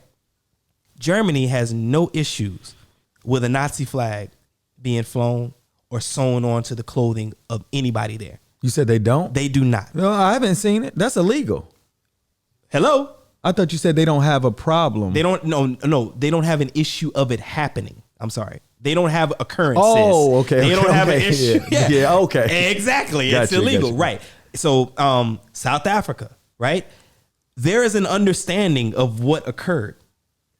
Germany has no issues with a Nazi flag being flown or sewn onto the clothing of anybody there. You said they don't? They do not. No, I haven't seen it. That's illegal. Hello? I thought you said they don't have a problem. They don't. No. They don't have an issue of it happening. I'm sorry. They don't have occurrences. Oh, okay. They don't have an issue. Yeah, okay. Exactly. It's illegal. Right. So, South Africa, right? There is an understanding of what occurred.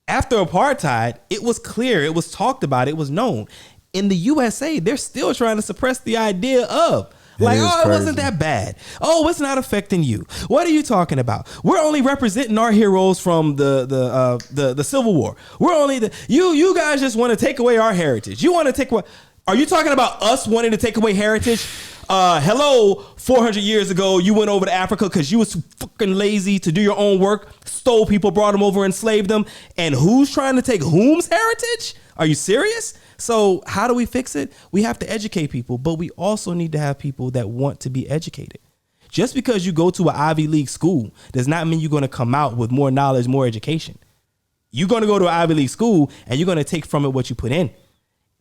After apartheid, it was clear, it was talked about, it was known. In the USA, they're still trying to suppress the idea of, like, it wasn't that bad. Oh, it's not affecting you. What are you talking about? We're only representing our heroes from the Civil War. We're only you guys just want to take away our heritage. You want to take away. Are you talking about us wanting to take away heritage? Hello, 400 years ago, you went over to Africa because you was too fucking lazy to do your own work, stole people, brought them over, enslaved them. And who's trying to take whom's heritage? Are you serious? So how do we fix it? We have to educate people, but we also need to have people that want to be educated. Just because you go to an Ivy League school does not mean you're going to come out with more knowledge, more education. You're going to go to an Ivy League school and you're going to take from it what you put in.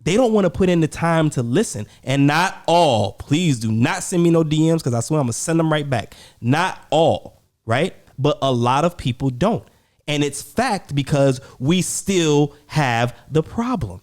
They don't want to put in the time to listen. And not all. Please do not send me no DMs because I swear I'm going to send them right back. Not all, right? But a lot of people don't. And it's fact because we still have the problem.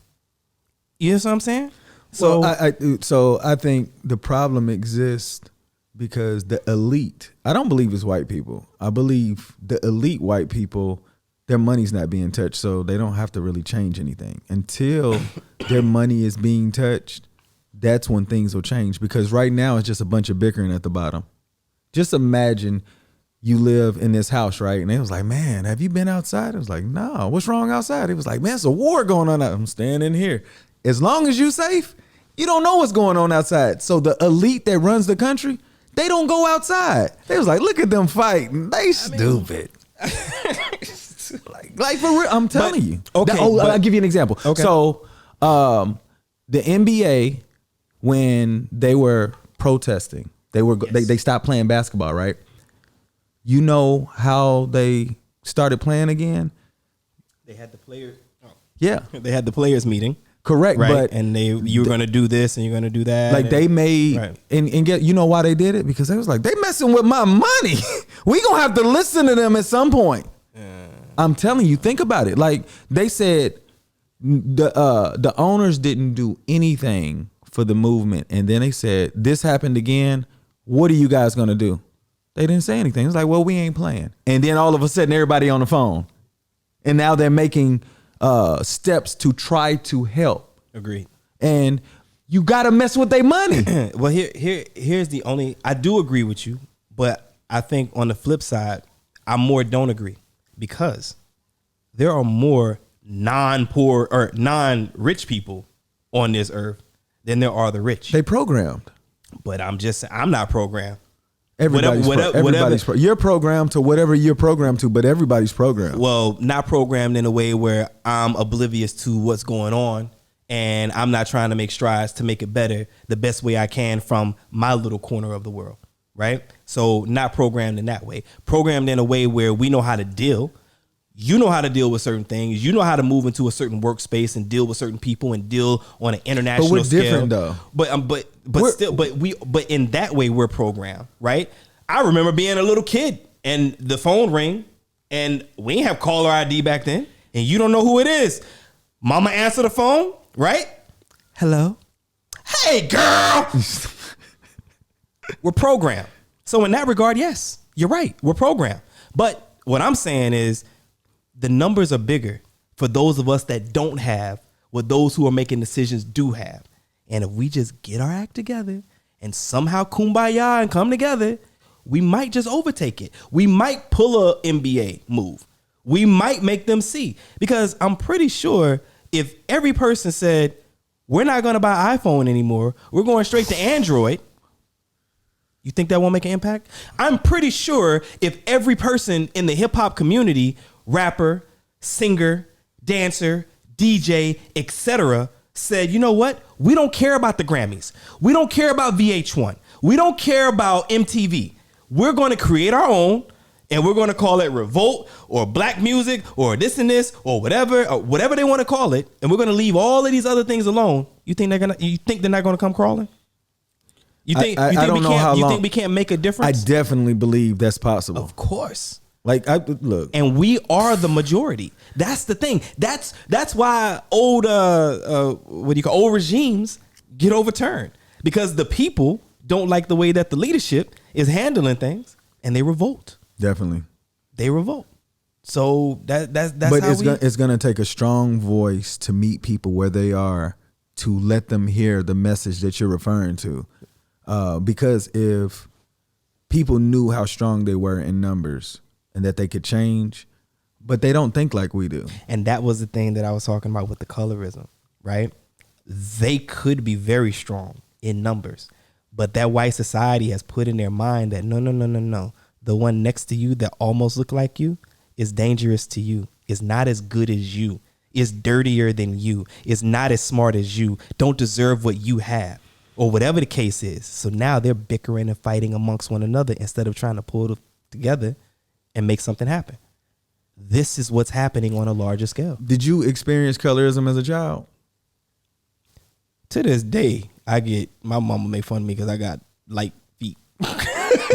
You know what I'm saying? So I think the problem exists because the elite, I don't believe it's white people. I believe the elite white people, their money's not being touched, so they don't have to really change anything. Until their money is being touched, that's when things will change. Because right now it's just a bunch of bickering at the bottom. Just imagine you live in this house, right? And they was like, man, have you been outside? I was like, no, what's wrong outside? It was like, man, there's a war going on. I'm staying in here. As long as you're safe, you don't know what's going on outside. So the elite that runs the country, they don't go outside. They was like, look at them fighting. They stupid. like for real, I'm telling you. Okay, I'll give you an example. Okay. So the NBA, when they were protesting, they stopped playing basketball, right? You know how they started playing again? They had the players. Yeah. They had the players meeting. Correct, right? But and you were going to do this and you're going to do that. Like they made and get, you know why they did it? Because they was like, they messing with my money. We gonna have to listen to them at some point. I'm telling you, think about it. Like they said, the owners didn't do anything for the movement, and then they said this happened again. What are you guys gonna do? They didn't say anything. It's like, well, we ain't playing. And then all of a sudden, everybody on the phone, and now they're making steps to try to help. Agreed. And you got to mess with their money. Well, here's the only, I do agree with you, but I think on the flip side, I more don't agree because there are more non-poor or non-rich people on this earth than there are the rich. They programmed. But I'm not programmed. You're programmed to whatever you're programmed to, but everybody's programmed. Well, not programmed in a way where I'm oblivious to what's going on and I'm not trying to make strides to make it better the best way I can from my little corner of the world, right? So not programmed in that way. Programmed in a way where we know how to deal. You know how to deal with certain things. You know how to move into a certain workspace and deal with certain people and deal on an international scale. But we're different though. But in that way we're programmed, right? I remember being a little kid and the phone ring and we didn't have caller ID back then and you don't know who it is. Mama answer the phone, right? Hello. Hey girl. We're programmed. So in that regard, yes, you're right. We're programmed. But what I'm saying is the numbers are bigger for those of us that don't have what those who are making decisions do have. And if we just get our act together and somehow kumbaya and come together, we might just overtake it. We might pull a NBA move. We might make them see. Because I'm pretty sure if every person said, we're not going to buy iPhone anymore, we're going straight to Android, you think that won't make an impact? I'm pretty sure if every person in the hip hop community, rapper, singer, dancer, DJ, etc., said, you know what? We don't care about the Grammys. We don't care about VH1. We don't care about MTV. We're going to create our own and we're going to call it Revolt or Black Music or this and this or whatever they want to call it. And we're going to leave all of these other things alone. You think they're not going to come crawling? You think we can't make a difference? I definitely believe that's possible. Of course. Look, and we are the majority. That's the thing. That's why old regimes get overturned because the people don't like the way that the leadership is handling things, and they revolt. Definitely, they revolt. So that's. But it's gonna take a strong voice to meet people where they are to let them hear the message that you're referring to, because if people knew how strong they were in numbers and that they could change, but they don't think like we do. And that was the thing that I was talking about with the colorism, right? they could be very strong in numbers. But that white society has put in their mind that no. The one next to you that almost look like you is dangerous to you, is not as good as you, is dirtier than you, is not as smart as you, don't deserve what you have, or whatever the case is. So now they're bickering and fighting amongst one another instead of trying to pull it together and make something happen. This is what's happening on a larger scale. Did you experience colorism as a child? To this day, my mama make fun of me because I got light feet.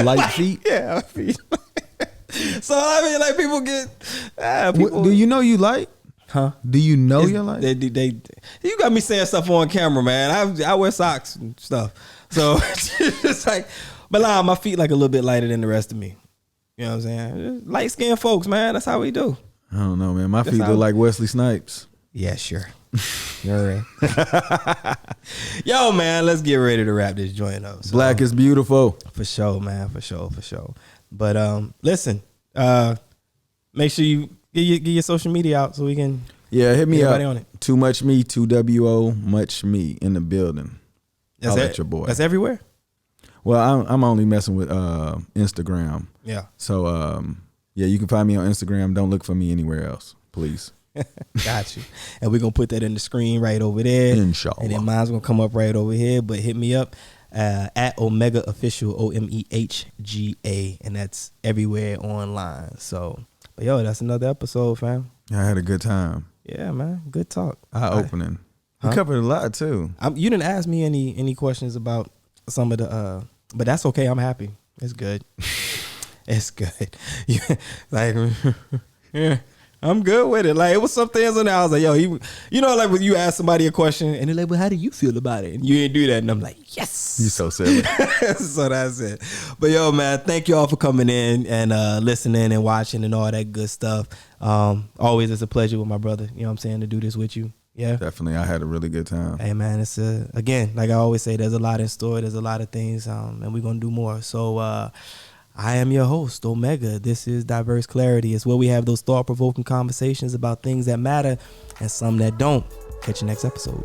Light feet? Yeah, feet. So I mean, like, people get people. Do you know you light? Huh? Do you know you're light? They you got me saying stuff on camera, man. I wear socks and stuff. So it's like, but nah, my feet like a little bit lighter than the rest of me. You know what I'm saying? Light skinned folks, man. That's how we do. I don't know, man. My feet look like Wesley Snipes. Yeah, sure. You're right. Yo, man, let's get ready to wrap this joint up. So, Black is beautiful. For sure, man. For sure. But listen, make sure you get your social media out so we can hit me up. On it. Too much me, 2WO much me in the building. I'll let your boy. That's everywhere. Well, I'm only messing with Instagram. Yeah. So you can find me on Instagram. Don't look for me anywhere else, please. Got you. And we're gonna put that in the screen right over there. Inshallah. And then mine's gonna come up right over here. But hit me up at OMEHGA Official, OMEHGA, and that's everywhere online. So, but yo, that's another episode, fam. I had a good time. Yeah, man. Good talk. Eye opening. Huh? We covered a lot too. You didn't ask me any questions about some of the but that's okay. I'm happy. It's good. It's good. Like, yeah, I'm good with it. Like, it was some things on there. I was like, yo, you know, like when you ask somebody a question and they're like, well, how do you feel about it? And you didn't do that. And I'm like, yes. You so silly. So that's it. But yo, man, thank you all for coming in and listening and watching and all that good stuff. Always it's a pleasure with my brother, you know what I'm saying, to do this with you. Yeah. Definitely. I had a really good time. Hey, man, it's again, like I always say, there's a lot in store. There's a lot of things, and we're going to do more. So I am your host, OMEHGA. This is Diverse Clarity. It's where we have those thought-provoking conversations about things that matter and some that don't. Catch you next episode.